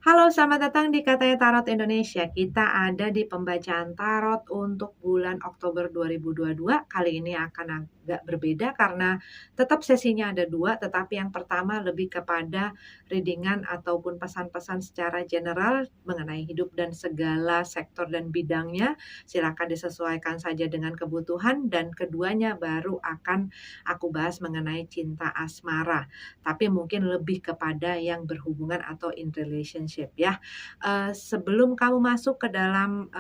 Halo, selamat datang di Katanya Tarot Indonesia. Kita ada di pembacaan tarot untuk bulan Oktober 2022. Kali ini akan agak berbeda karena tetap sesinya ada dua, tetapi yang pertama lebih kepada readingan ataupun pesan-pesan secara general mengenai hidup dan segala sektor dan bidangnya. Silakan disesuaikan saja dengan kebutuhan, dan keduanya baru akan aku bahas mengenai cinta asmara, tapi mungkin lebih kepada yang berhubungan atau in relationship ya. Sebelum kamu masuk ke dalam,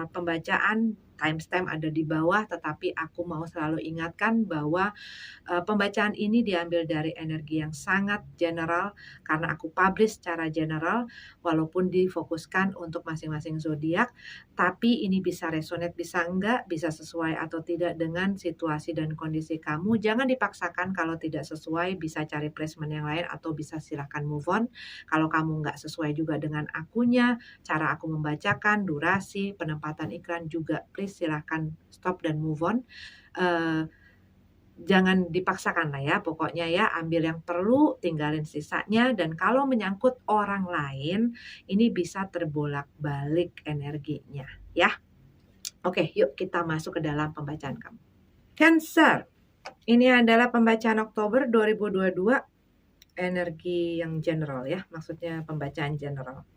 pembacaan, timestamp ada di bawah, tetapi aku mau selalu ingatkan bahwa pembacaan ini diambil dari energi yang sangat general karena aku publish secara general, walaupun difokuskan untuk masing-masing zodiak, tapi ini bisa resonate, bisa enggak, bisa sesuai atau tidak dengan situasi dan kondisi kamu. Jangan dipaksakan, kalau tidak sesuai bisa cari placement yang lain atau bisa silahkan move on. Kalau kamu nggak sesuai juga dengan akunya, cara aku membacakan, durasi, penempatan iklan juga, please silahkan stop dan move on. Eee Jangan dipaksakan lah ya, pokoknya ya, ambil yang perlu, tinggalin sisanya, dan kalau menyangkut orang lain, ini bisa terbolak-balik energinya, ya. Oke, yuk kita masuk ke dalam pembacaan kamu. Cancer, ini adalah pembacaan Oktober 2022, energi yang general ya, maksudnya pembacaan general.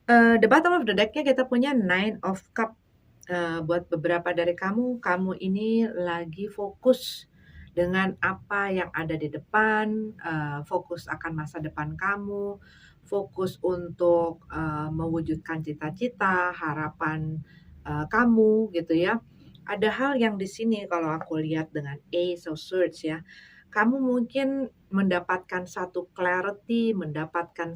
The bottom of the deck-nya kita punya Nine of Cup. Buat beberapa dari kamu, kamu ini lagi fokus dengan apa yang ada di depan, fokus akan masa depan kamu, fokus untuk, mewujudkan cita-cita, harapan, kamu gitu ya. Ada hal yang di sini kalau aku lihat dengan Ace of Swords ya, kamu mungkin mendapatkan satu clarity, mendapatkan,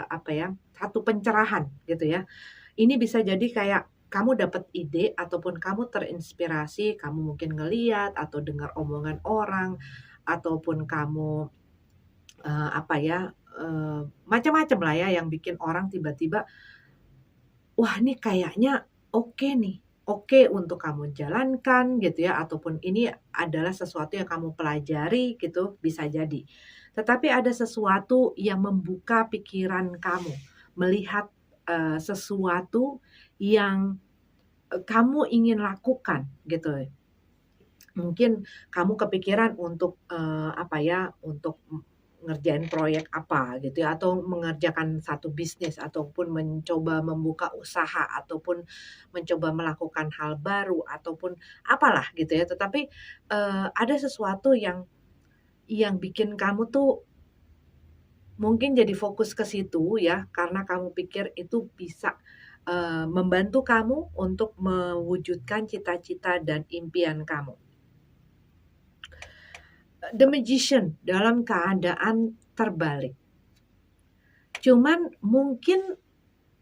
apa ya, satu pencerahan gitu ya. Ini bisa jadi kayak kamu dapat ide ataupun kamu terinspirasi, kamu mungkin ngeliat atau dengar omongan orang, ataupun kamu, apa ya, macam-macam lah ya yang bikin orang tiba-tiba, "Wah, ini kayaknya oke nih, oke untuk kamu jalankan," gitu ya, ataupun ini adalah sesuatu yang kamu pelajari gitu, bisa jadi. Tetapi ada sesuatu yang membuka pikiran kamu, melihat, sesuatu yang kamu ingin lakukan gitu. Mungkin kamu kepikiran untuk, apa ya, untuk ngerjain proyek apa gitu ya, atau mengerjakan satu bisnis, ataupun mencoba membuka usaha, ataupun mencoba melakukan hal baru, ataupun apalah gitu ya. Tetapi, ada sesuatu yang bikin kamu tuh mungkin jadi fokus ke situ ya, karena kamu pikir itu bisa, membantu kamu untuk mewujudkan cita-cita dan impian kamu. The Magician dalam keadaan terbalik. Cuman mungkin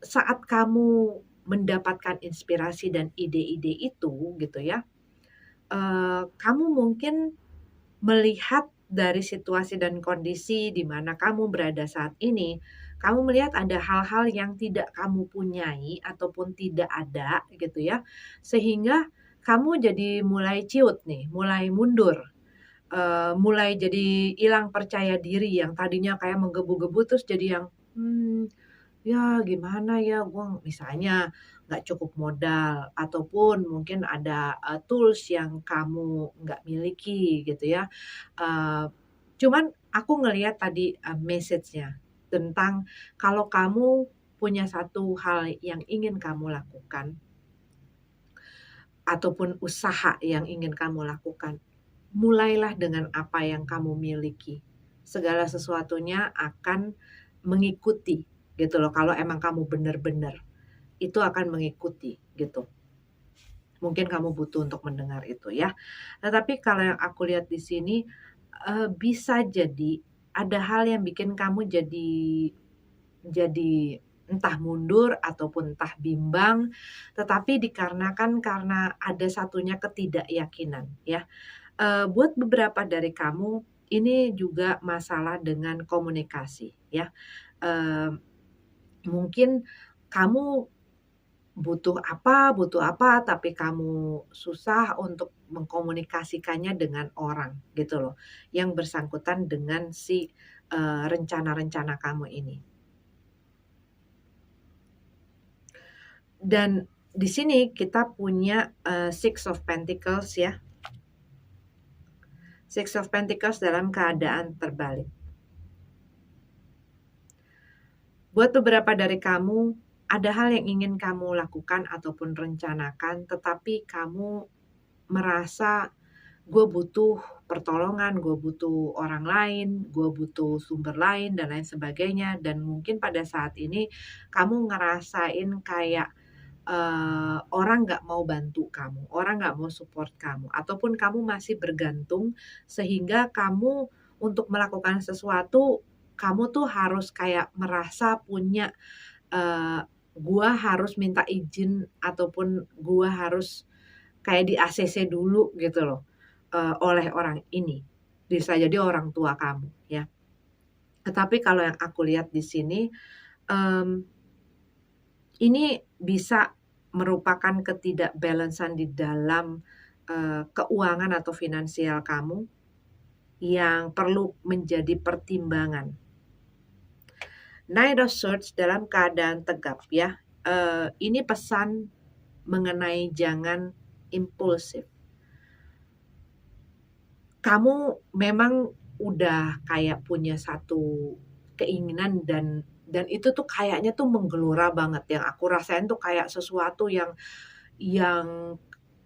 saat kamu mendapatkan inspirasi dan ide-ide itu gitu ya, kamu mungkin melihat dari situasi dan kondisi di mana kamu berada saat ini, kamu melihat ada hal-hal yang tidak kamu punyai ataupun tidak ada gitu ya, sehingga kamu jadi mulai ciut nih, mulai mundur, mulai jadi hilang percaya diri, yang tadinya kayak menggebu-gebu terus jadi yang, ya gimana ya, gua misalnya nggak cukup modal, ataupun mungkin ada, tools yang kamu nggak miliki gitu ya. Cuman aku ngelihat tadi, message-nya tentang kalau kamu punya satu hal yang ingin kamu lakukan, ataupun usaha yang ingin kamu lakukan, mulailah dengan apa yang kamu miliki. Segala sesuatunya akan mengikuti gitu loh, kalau emang kamu benar-benar, itu akan mengikuti gitu. Mungkin kamu butuh untuk mendengar itu ya. Tetapi kalau yang aku lihat di sini, bisa jadi ada hal yang bikin kamu jadi entah mundur ataupun entah bimbang, tetapi dikarenakan karena ada satunya ketidakyakinan ya. Buat beberapa dari kamu, ini juga masalah dengan komunikasi ya. Eee, Mungkin kamu butuh apa, tapi kamu susah untuk mengkomunikasikannya dengan orang gitu loh, yang bersangkutan dengan si, rencana-rencana kamu ini. Dan di sini kita punya Six of Pentacles ya. Six of Pentacles dalam keadaan terbalik. Buat beberapa dari kamu, ada hal yang ingin kamu lakukan ataupun rencanakan, tetapi kamu merasa gue butuh pertolongan, gue butuh orang lain, gue butuh sumber lain, dan lain sebagainya. Dan mungkin pada saat ini kamu ngerasain kayak orang nggak mau bantu kamu, orang nggak mau support kamu, ataupun kamu masih bergantung sehingga kamu untuk melakukan sesuatu, kamu tuh harus kayak merasa punya, gua harus minta izin ataupun gua harus kayak di-ACC dulu gitu loh, oleh orang ini. Bisa jadi orang tua kamu ya. Tetapi kalau yang aku lihat di sini, mmm, ini bisa merupakan ketidakbalansan di dalam, keuangan atau finansial kamu yang perlu menjadi pertimbangan. Knight of Swords dalam keadaan tegap ya, ini pesan mengenai jangan impulsif. Kamu memang udah kayak punya satu keinginan dan itu tuh kayaknya tuh menggelora banget, yang aku rasain tuh kayak sesuatu yang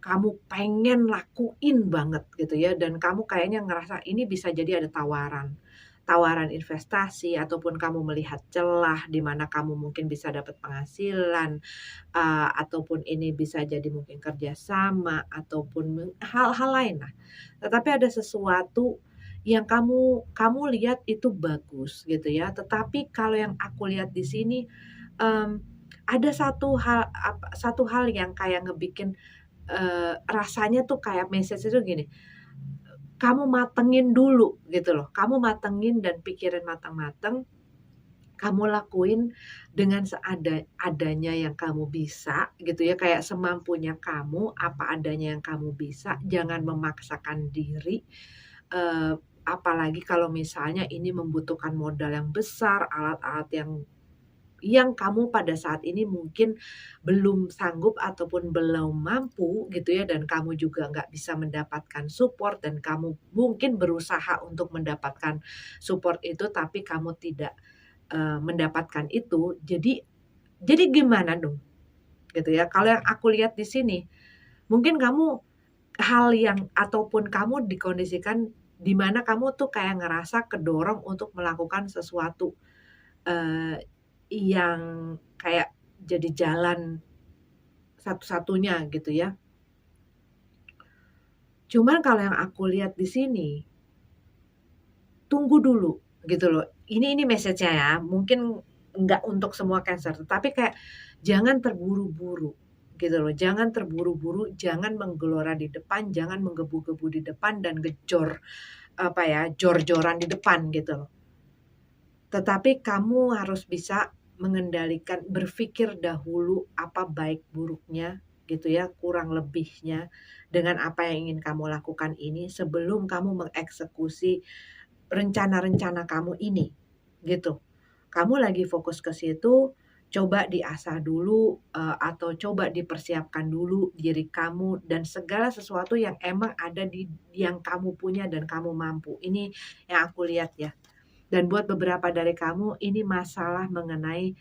kamu pengen lakuin banget gitu ya, dan kamu kayaknya ngerasa ini bisa jadi ada tawaran. Tawaran investasi ataupun kamu melihat celah di mana kamu mungkin bisa dapat penghasilan, ataupun ini bisa jadi mungkin kerjasama ataupun hal-hal lain lah. Tetapi ada sesuatu yang kamu lihat itu bagus gitu ya, tetapi kalau yang aku lihat di sini, mmm, ada satu hal yang kayak ngebikin, rasanya tuh kayak message itu gini, kamu matengin dulu gitu loh, kamu matengin dan pikirin matang-matang, kamu lakuin dengan adanya yang kamu bisa gitu ya, kayak semampunya kamu, apa adanya yang kamu bisa, jangan memaksakan diri, eee, apalagi kalau misalnya ini membutuhkan modal yang besar, alat-alat yang kamu pada saat ini mungkin belum sanggup ataupun belum mampu gitu ya, dan kamu juga nggak bisa mendapatkan support dan kamu mungkin berusaha untuk mendapatkan support itu tapi kamu tidak, mendapatkan itu. Jadi gimana dong gitu ya? Kalau yang aku lihat di sini, mungkin kamu hal yang ataupun kamu dikondisikan di mana kamu tuh kayak ngerasa kedorong untuk melakukan sesuatu, eee, yang kayak jadi jalan satu-satunya gitu ya. Cuman kalau yang aku lihat di sini, tunggu dulu gitu loh. Ini message-nya ya, mungkin nggak untuk semua Cancer, tetapi kayak jangan terburu-buru gitu loh. Jangan terburu-buru, jangan menggelora di depan, jangan menggebu-gebu di depan dan gejor, apa ya, jor-joran di depan gitu loh. Tetapi kamu harus bisa mengendalikan, berpikir dahulu apa baik buruknya gitu ya, kurang lebihnya dengan apa yang ingin kamu lakukan ini sebelum kamu mengeksekusi rencana-rencana kamu ini, gitu. Kamu lagi fokus ke situ, coba diasah dulu, atau coba dipersiapkan dulu diri kamu dan segala sesuatu yang emang ada yang kamu punya dan kamu mampu. Ini yang aku lihat ya. Dan buat beberapa dari kamu ini masalah mengenai,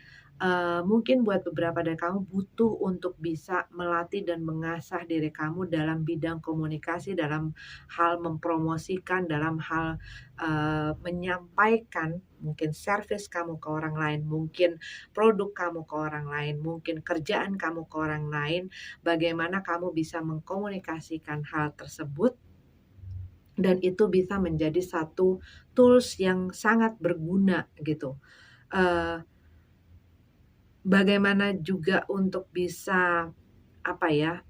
mungkin buat beberapa dari kamu butuh untuk bisa melatih dan mengasah diri kamu dalam bidang komunikasi, dalam hal mempromosikan, dalam hal, menyampaikan mungkin service kamu ke orang lain, mungkin produk kamu ke orang lain, mungkin kerjaan kamu ke orang lain, bagaimana kamu bisa mengkomunikasikan hal tersebut dan itu bisa menjadi satu tools yang sangat berguna gitu. Eee, Bagaimana juga untuk bisa, apa ya,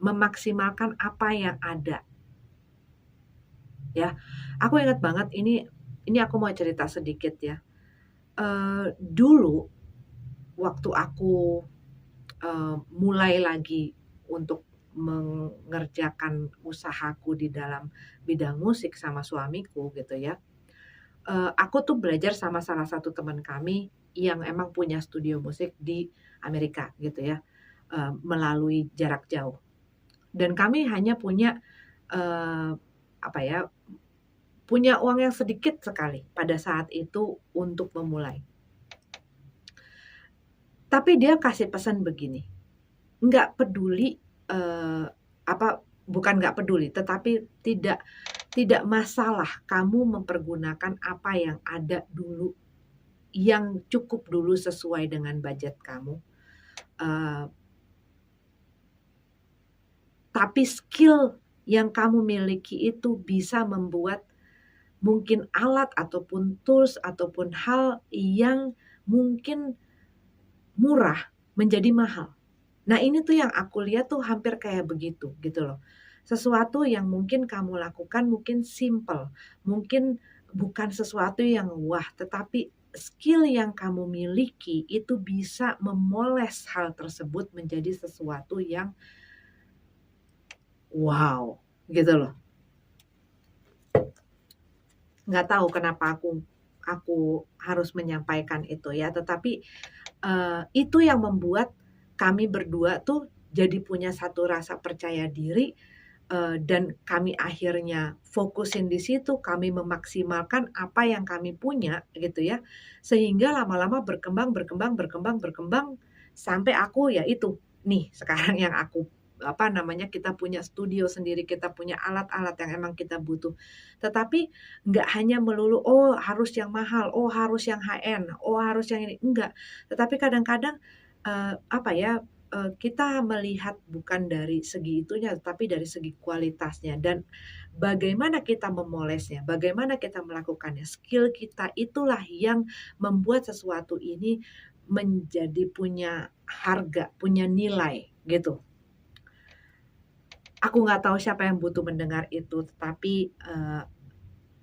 memaksimalkan apa yang ada, ya. Aku ingat banget ini aku mau cerita sedikit ya. Dulu waktu aku, mulai lagi untuk mengerjakan usahaku di dalam bidang musik sama suamiku gitu ya. aku tuh belajar sama salah satu teman kami yang emang punya studio musik di Amerika gitu ya, melalui jarak jauh. Dan kami hanya punya, eee, apa ya, punya uang yang sedikit sekali pada saat itu untuk memulai. Tapi dia kasih pesan begini, nggak peduli, apa, bukan nggak peduli, tetapi tidak tidak masalah kamu mempergunakan apa yang ada dulu, yang cukup dulu sesuai dengan budget kamu, eee, tapi skill yang kamu miliki itu bisa membuat mungkin alat ataupun tools ataupun hal yang mungkin murah menjadi mahal. Nah, ini tuh yang aku lihat tuh hampir kayak begitu, gitu loh. Sesuatu yang mungkin kamu lakukan mungkin simple, mungkin bukan sesuatu yang wah, tetapi skill yang kamu miliki itu bisa memoles hal tersebut menjadi sesuatu yang wow, gitu loh. Nggak tahu kenapa aku harus menyampaikan itu ya, tetapi, itu yang membuat kami berdua tuh jadi punya satu rasa percaya diri, dan kami akhirnya fokusin di situ, kami memaksimalkan apa yang kami punya gitu ya, sehingga lama-lama berkembang berkembang berkembang berkembang sampai aku ya itu, nih sekarang yang aku apa namanya, kita punya studio sendiri, kita punya alat-alat yang emang kita butuh. Tetapi nggak hanya melulu, "Oh harus yang mahal, oh harus yang high end, oh harus yang ini," enggak. Tetapi kadang-kadang, apa ya, kita melihat bukan dari segi itunya, tapi dari segi kualitasnya dan bagaimana kita memolesnya, bagaimana kita melakukannya. Skill kita itulah yang membuat sesuatu ini menjadi punya harga, punya nilai, gitu. Aku nggak tahu siapa yang butuh mendengar itu, tetapi,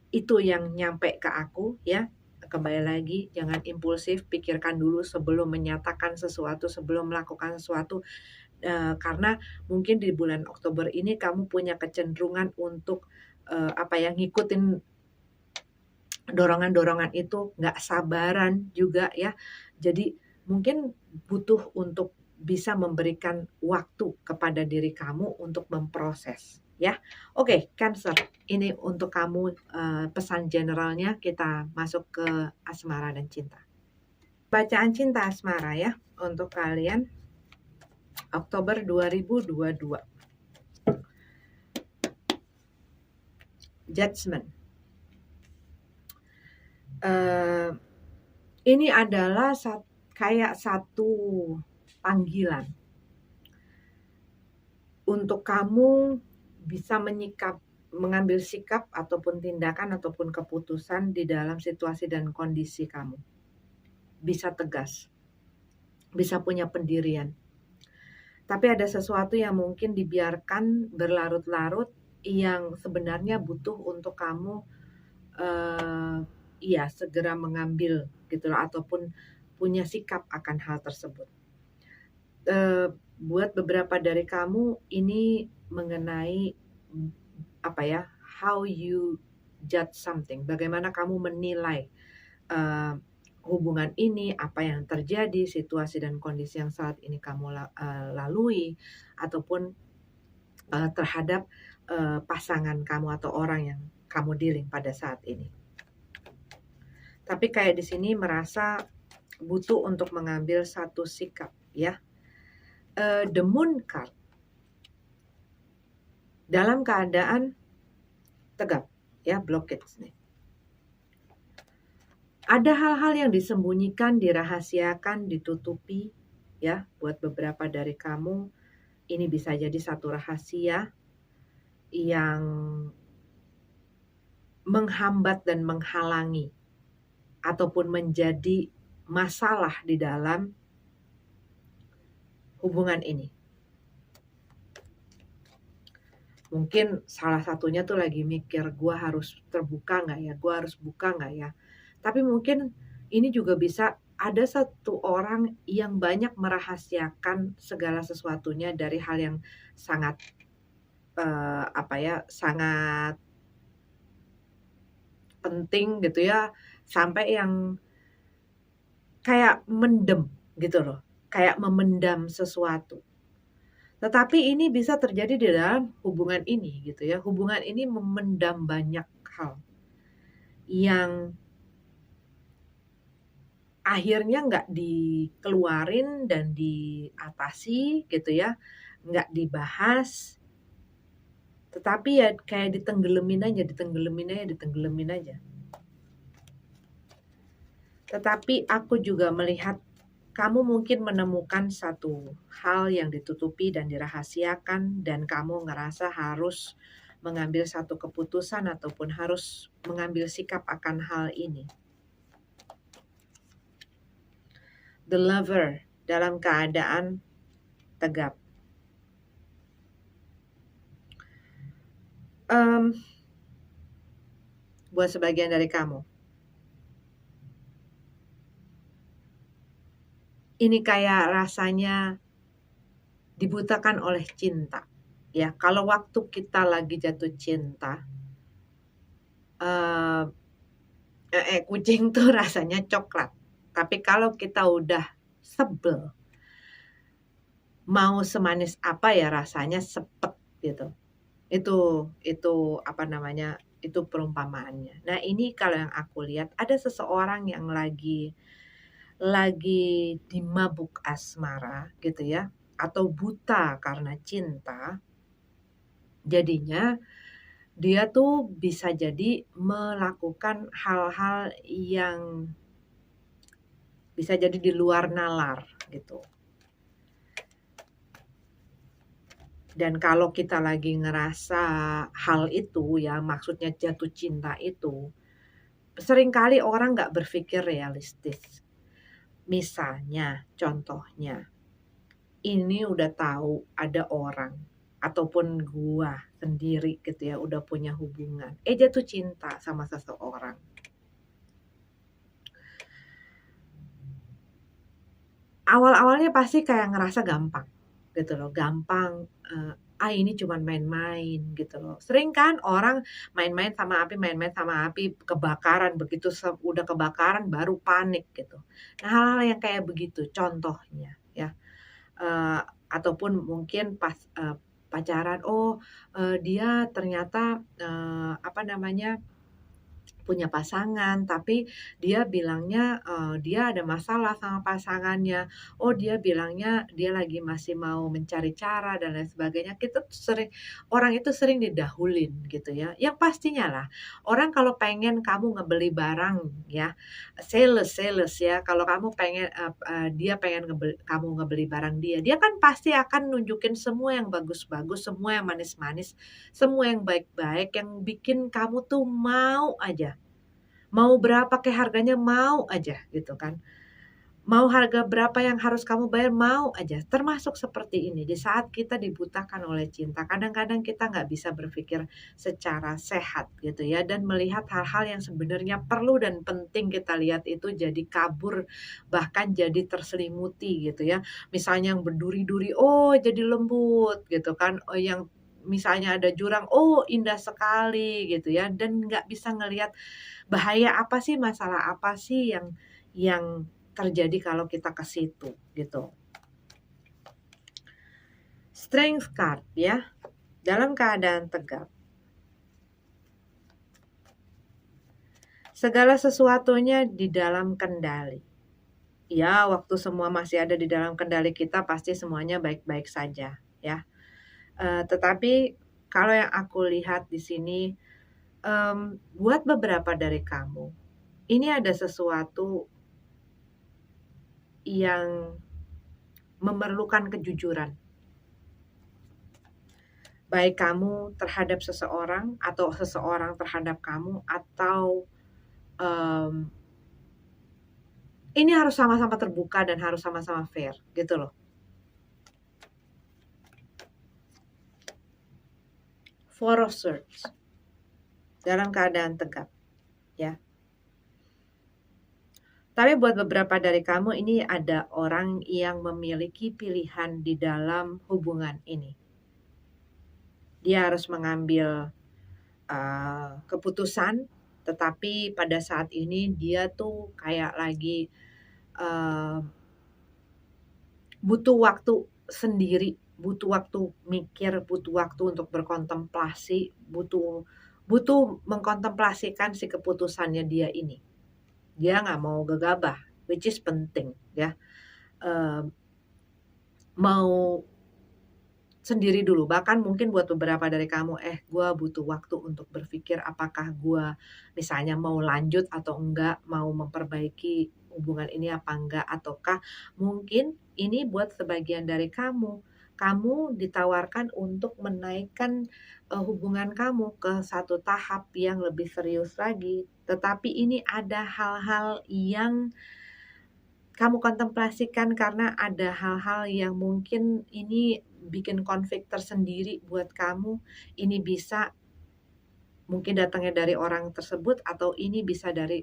itu yang nyampe ke aku ya. Kembali lagi, jangan impulsif, pikirkan dulu sebelum menyatakan sesuatu, sebelum melakukan sesuatu, karena mungkin di bulan Oktober ini kamu punya kecenderungan untuk, apa ya, ngikutin dorongan-dorongan itu, nggak sabaran juga ya. Jadi mungkin butuh untuk bisa memberikan waktu kepada diri kamu untuk memproses, ya. Oke, Cancer, ini untuk kamu, pesan generalnya, kita masuk ke asmara dan cinta. Bacaan cinta asmara ya, untuk kalian Oktober 2022. Judgment. Ini adalah kayak satu panggilan untuk kamu bisa mengambil sikap ataupun tindakan ataupun keputusan di dalam situasi dan kondisi kamu. Bisa tegas, bisa punya pendirian. Tapi ada sesuatu yang mungkin dibiarkan berlarut-larut yang sebenarnya butuh untuk kamu, iya segera mengambil gitu loh, ataupun punya sikap akan hal tersebut. Buat beberapa dari kamu ini mengenai, apa ya, how you judge something, bagaimana kamu menilai, eee, hubungan ini, apa yang terjadi, situasi dan kondisi yang saat ini kamu lalui, ataupun, terhadap, pasangan kamu atau orang yang kamu dealing pada saat ini. Tapi kayak di sini merasa butuh untuk mengambil satu sikap ya. The Moon card dalam keadaan tegap ya, blockage nih. Ada hal-hal yang disembunyikan, dirahasiakan, ditutupi ya, buat beberapa dari kamu ini bisa jadi satu rahasia yang menghambat dan menghalangi ataupun menjadi masalah di dalam hubungan ini. Mungkin salah satunya tuh lagi mikir, "Gua harus terbuka nggak ya? Gua harus buka nggak ya?" Tapi mungkin ini juga bisa ada satu orang yang banyak merahasiakan segala sesuatunya dari hal yang sangat, apa ya, sangat penting gitu ya, sampai yang kayak mendem gitu loh, kayak memendam sesuatu. Tetapi ini bisa terjadi di dalam hubungan ini gitu ya. Hubungan ini memendam banyak hal yang akhirnya nggak dikeluarin dan diatasi gitu ya, nggak dibahas, tetapi ya kayak ditenggelamin aja. Tetapi aku juga melihat kamu mungkin menemukan satu hal yang ditutupi dan dirahasiakan dan kamu ngerasa harus mengambil satu keputusan ataupun harus mengambil sikap akan hal ini. The Lover dalam keadaan tegap. Buat sebagian dari kamu, ini kayak rasanya dibutakan oleh cinta. Ya, kalau waktu kita lagi jatuh cinta, eee, kucing tuh rasanya coklat. Tapi kalau kita udah sebel, mau semanis apa ya rasanya sepet gitu. Itu apa namanya, itu perumpamaannya. Nah, ini kalau yang aku lihat ada seseorang yang lagi di mabuk asmara gitu ya, atau buta karena cinta, jadinya dia tuh bisa jadi melakukan hal-hal yang bisa jadi di luar nalar gitu. Dan kalau kita lagi ngerasa hal itu ya, maksudnya jatuh cinta itu, seringkali orang nggak berpikir realistis. Misalnya, contohnya, ini udah tahu ada orang ataupun gua sendiri gitu ya, udah punya hubungan, jatuh cinta sama seseorang. Awal-awalnya pasti kayak ngerasa gampang gitu loh, gampang, ini cuman main-main gitu loh. Sering kan orang main-main sama api, kebakaran, begitu udah kebakaran baru panik gitu. Nah, hal-hal yang kayak begitu contohnya ya, eee, ataupun mungkin pas, pacaran, dia ternyata, apa namanya, punya pasangan, tapi dia bilangnya, dia ada masalah sama pasangannya. Oh, dia bilangnya dia lagi masih mau mencari cara dan lain sebagainya. Orang itu sering didahulin gitu ya. Yang pastinya lah, orang kalau pengen kamu ngebeli barang ya, sales ya, kalau kamu pengen, dia pengen kamu ngebeli barang dia, dia kan pasti akan nunjukin semua yang bagus-bagus, semua yang manis-manis, semua yang baik-baik, yang bikin kamu tuh mau aja. Mau berapa kek harganya, mau aja gitu kan. Mau harga berapa yang harus kamu bayar, mau aja. Termasuk seperti ini, di saat kita dibutakan oleh cinta, kadang-kadang kita nggak bisa berpikir secara sehat gitu ya, dan melihat hal-hal yang sebenarnya perlu dan penting kita lihat itu jadi kabur, bahkan jadi terselimuti gitu ya. Misalnya yang berduri-duri, oh jadi lembut gitu kan, yang misalnya ada jurang, oh indah sekali gitu ya, dan nggak bisa ngelihat bahaya apa sih, masalah apa sih yang terjadi kalau kita ke situ, gitu. Strength card ya, dalam keadaan tegap. Segala sesuatunya di dalam kendali. Ya, waktu semua masih ada di dalam kendali kita, pasti semuanya baik-baik saja, ya. Tetapi kalau yang aku lihat di sini, buat beberapa dari kamu, ini ada sesuatu yang memerlukan kejujuran. Baik kamu terhadap seseorang atau seseorang terhadap kamu atau, mmm, ini harus sama-sama terbuka dan harus sama-sama fair gitu loh. Four of Swords dalam keadaan tegap ya. Tapi buat beberapa dari kamu ini ada orang yang memiliki pilihan di dalam hubungan ini. Dia harus mengambil, keputusan tetapi pada saat ini dia tuh kayak lagi, eee, butuh waktu sendiri, butuh waktu mikir, butuh waktu untuk berkontemplasi, butuh butuh mengkontemplasikan si keputusannya dia ini. Dia nggak mau gegabah, which is penting ya, eee, mau sendiri dulu, bahkan mungkin buat beberapa dari kamu, gue butuh waktu untuk berpikir apakah gue misalnya mau lanjut atau enggak, mau memperbaiki hubungan ini apa enggak, ataukah mungkin ini buat sebagian dari kamu. Kamu ditawarkan untuk menaikkan, hubungan kamu ke satu tahap yang lebih serius lagi, tetapi ini ada hal-hal yang kamu kontemplasikan karena ada hal-hal yang mungkin ini bikin konflik tersendiri buat kamu. Ini bisa mungkin datangnya dari orang tersebut atau ini bisa dari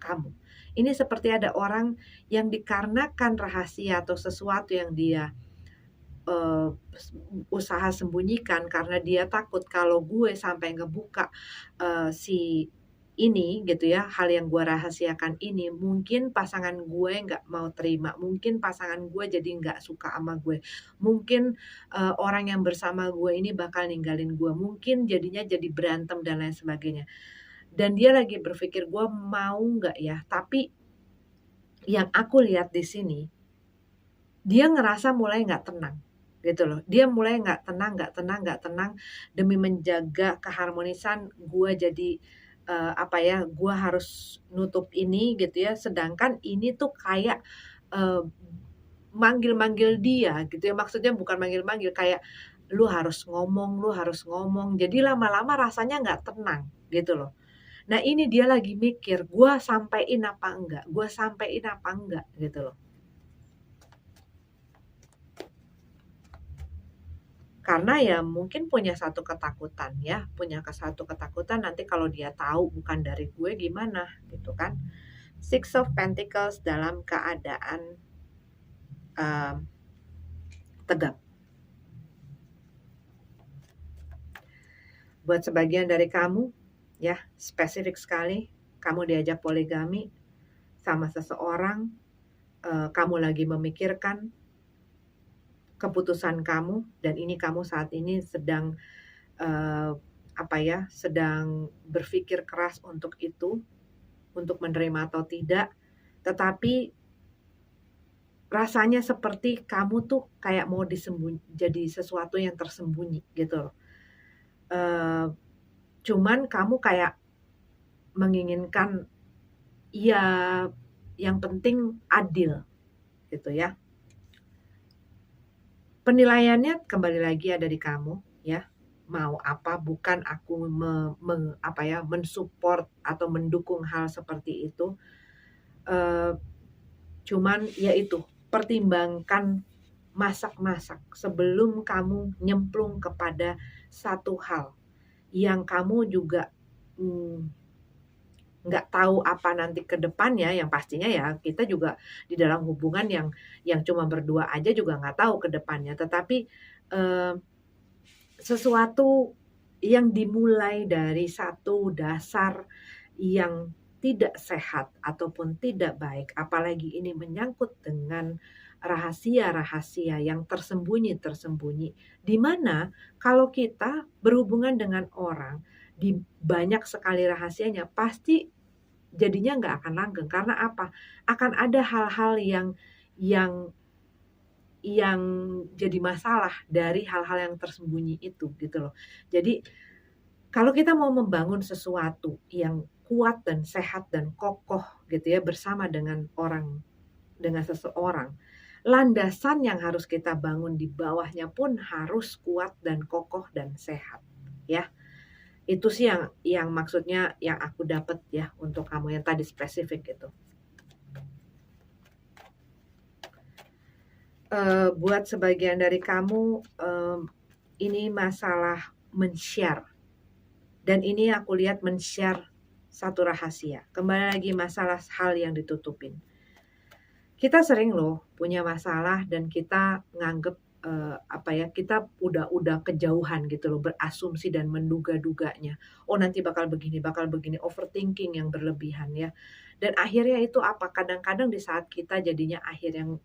kamu. Ini seperti ada orang yang dikarenakan rahasia atau sesuatu yang dia Eee, usaha sembunyikan karena dia takut kalau gue sampai ngebuka, si ini gitu ya, hal yang gue rahasiakan ini, mungkin pasangan gue nggak mau terima, mungkin pasangan gue jadi nggak suka sama gue, mungkin, orang yang bersama gue ini bakal ninggalin gue, mungkin jadinya jadi berantem dan lain sebagainya. Dan dia lagi berpikir, "Gue mau nggak ya?" Tapi yang aku lihat di sini dia ngerasa mulai nggak tenang, gitu loh. Dia mulai nggak tenang demi menjaga keharmonisan gue jadi, apa ya, gue harus nutup ini gitu ya, sedangkan ini tuh kayak, eee, manggil-manggil dia gitu ya, maksudnya bukan manggil-manggil, kayak, lu harus ngomong." Jadi lama-lama rasanya nggak tenang, gitu loh. Nah ini dia lagi mikir, gua sampein apa enggak, gitu loh. Karena ya mungkin punya satu ketakutan ya, satu ketakutan nanti kalau dia tahu bukan dari gue gimana, gitu kan. Six of Pentacles dalam keadaan, mmm, tegap. Buat sebagian dari kamu, ya spesifik sekali, kamu diajak poligami sama seseorang, kamu lagi memikirkan keputusan kamu dan ini kamu saat ini sedang, apa ya, sedang berpikir keras untuk itu. Untuk menerima atau tidak, tetapi rasanya seperti kamu tuh kayak mau jadi sesuatu yang tersembunyi gitu loh. Eee, Cuman kamu kayak menginginkan, ya yang penting adil gitu ya. Penilaiannya kembali lagi ada di kamu ya, mau apa, bukan aku apa ya, mensupport atau mendukung hal seperti itu, eee cuman ya itu, pertimbangkan masak-masak sebelum kamu nyemplung kepada satu hal yang kamu juga, mmm, nggak tahu apa nanti ke depannya, yang pastinya ya kita juga di dalam hubungan yang cuma berdua aja juga nggak tahu ke depannya. Tetapi, eee, sesuatu yang dimulai dari satu dasar yang tidak sehat ataupun tidak baik, apalagi ini menyangkut dengan rahasia-rahasia yang tersembunyi-tersembunyi, di mana kalau kita berhubungan dengan orang, di banyak sekali rahasianya, pasti jadinya nggak akan langgeng. Karena apa? Akan ada hal-hal yang yang jadi masalah dari hal-hal yang tersembunyi itu, gitu loh. Jadi kalau kita mau membangun sesuatu yang kuat dan sehat dan kokoh gitu ya bersama dengan seseorang, landasan yang harus kita bangun di bawahnya pun harus kuat dan kokoh dan sehat, ya. Itu sih yang maksudnya yang aku dapat ya untuk kamu yang tadi spesifik gitu. Buat sebagian dari kamu, ini masalah men-share. Dan ini aku lihat men-share satu rahasia. Kembali lagi masalah hal yang ditutupin. Kita sering loh punya masalah dan kita nganggep, kita udah kejauhan gitu loh berasumsi dan menduga-duganya. Oh nanti bakal begini, overthinking yang berlebihan ya. Dan akhirnya itu apa, kadang-kadang di saat kita jadinya yang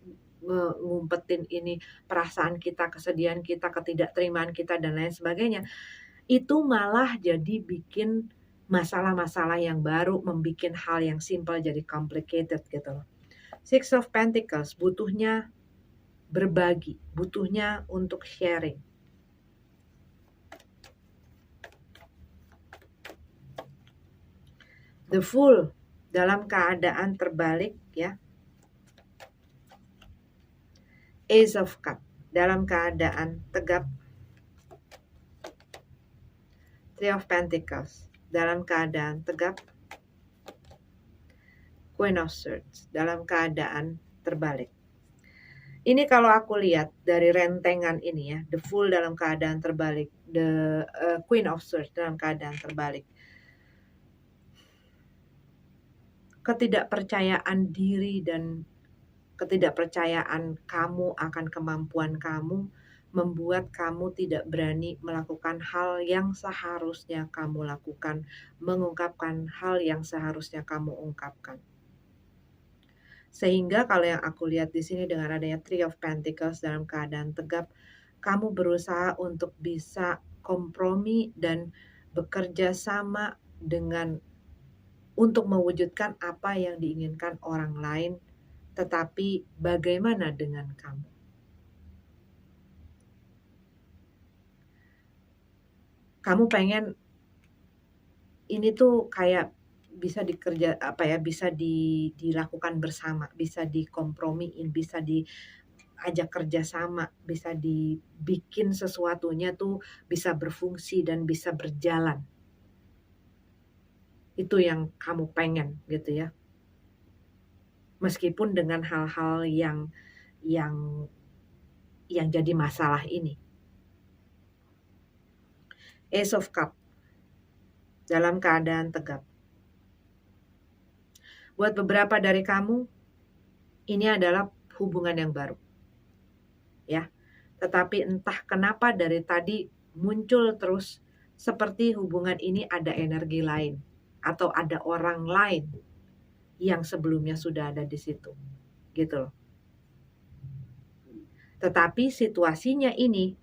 ngumpetin ini perasaan kita, kesedihan kita, ketidakterimaan kita dan lain sebagainya, itu malah jadi bikin masalah-masalah yang baru, membikin hal yang simpel jadi complicated gitu loh. Six of Pentacles butuhnya berbagi, butuhnya untuk sharing. The Fool dalam keadaan terbalik ya. Ace of Cup dalam keadaan tegap. Three of Pentacles dalam keadaan tegap. Queen of Swords dalam keadaan terbalik. Ini kalau aku lihat dari rentengan ini ya, The Fool dalam keadaan terbalik, the Queen of Swords dalam keadaan terbalik. Ketidakpercayaan diri dan ketidakpercayaan kamu akan kemampuan kamu membuat kamu tidak berani melakukan hal yang seharusnya kamu lakukan, mengungkapkan hal yang seharusnya kamu ungkapkan. Sehingga kalau yang aku lihat di sini dengan adanya Three of Pentacles dalam keadaan tegap, kamu berusaha untuk bisa kompromi dan bekerja sama dengan untuk mewujudkan apa yang diinginkan orang lain, tetapi bagaimana dengan kamu? Kamu pengen ini tuh kayak bisa dilakukan bersama, bisa dikompromiin, bisa diajak kerja sama, bisa dibikin sesuatunya tuh bisa berfungsi dan bisa berjalan. Itu yang kamu pengen gitu ya. Meskipun dengan hal-hal yang jadi masalah ini. Ace of Cup dalam keadaan tegap. Buat beberapa dari kamu, ini adalah hubungan yang baru. Ya. Tetapi entah kenapa dari tadi muncul terus seperti hubungan ini ada energi lain atau ada orang lain yang sebelumnya sudah ada di situ. Gitu loh. Tetapi situasinya ini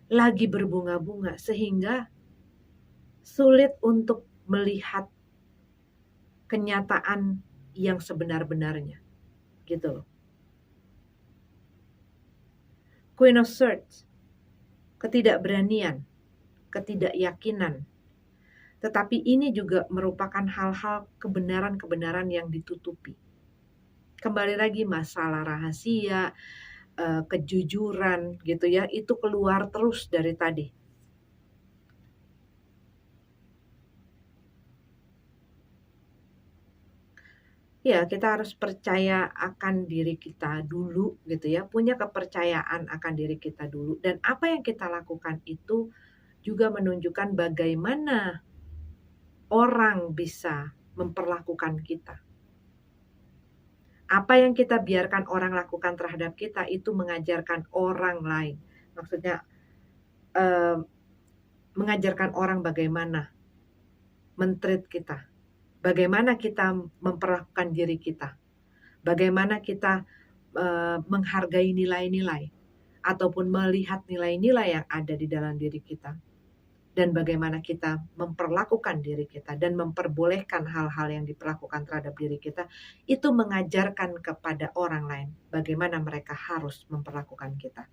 lagi berbunga-bunga sehingga sulit untuk melihat kenyataan yang sebenar-benarnya. Gitu loh. Queen of Swords, ketidakberanian, ketidakyakinan. Tetapi ini juga merupakan hal-hal kebenaran-kebenaran yang ditutupi. Kembali lagi masalah rahasia, kejujuran gitu ya, itu keluar terus dari tadi. Ya, kita harus percaya akan diri kita dulu gitu ya, punya kepercayaan akan diri kita dulu. Dan apa yang kita lakukan itu juga menunjukkan bagaimana orang bisa memperlakukan kita. Apa yang kita biarkan orang lakukan terhadap kita itu mengajarkan orang lain. Maksudnya mengajarkan orang bagaimana men-treat kita. Bagaimana kita memperlakukan diri kita. Bagaimana kita menghargai nilai-nilai ataupun melihat nilai-nilai yang ada di dalam diri kita. Dan bagaimana kita memperlakukan diri kita dan memperbolehkan hal-hal yang diperlakukan terhadap diri kita, itu mengajarkan kepada orang lain bagaimana mereka harus memperlakukan kita.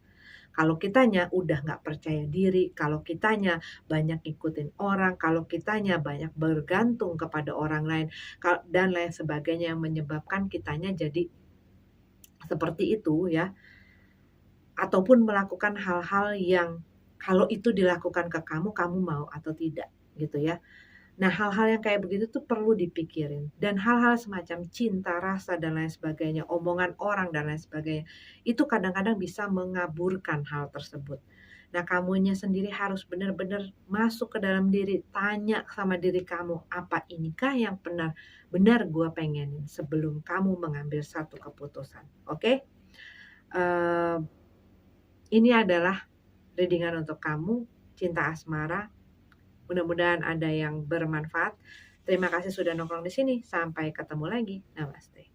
Kalau kitanya udah nggak percaya diri, kalau kitanya banyak ikutin orang, kalau kitanya banyak bergantung kepada orang lain, dan lain sebagainya yang menyebabkan kitanya jadi seperti itu ya, ataupun melakukan hal-hal yang kalau itu dilakukan ke kamu, kamu mau atau tidak gitu ya. Nah hal-hal yang kayak begitu tuh perlu dipikirin. Dan hal-hal semacam cinta, rasa dan lain sebagainya, omongan orang dan lain sebagainya, itu kadang-kadang bisa mengaburkan hal tersebut. Nah kamunya sendiri harus benar-benar masuk ke dalam diri, tanya sama diri kamu, apa inikah yang benar gue pengenin sebelum kamu mengambil satu keputusan. Oke? Ini adalah reading-an untuk kamu, cinta asmara. Mudah-mudahan ada yang bermanfaat. Terima kasih sudah nongkrong di sini. Sampai ketemu lagi. Namaste.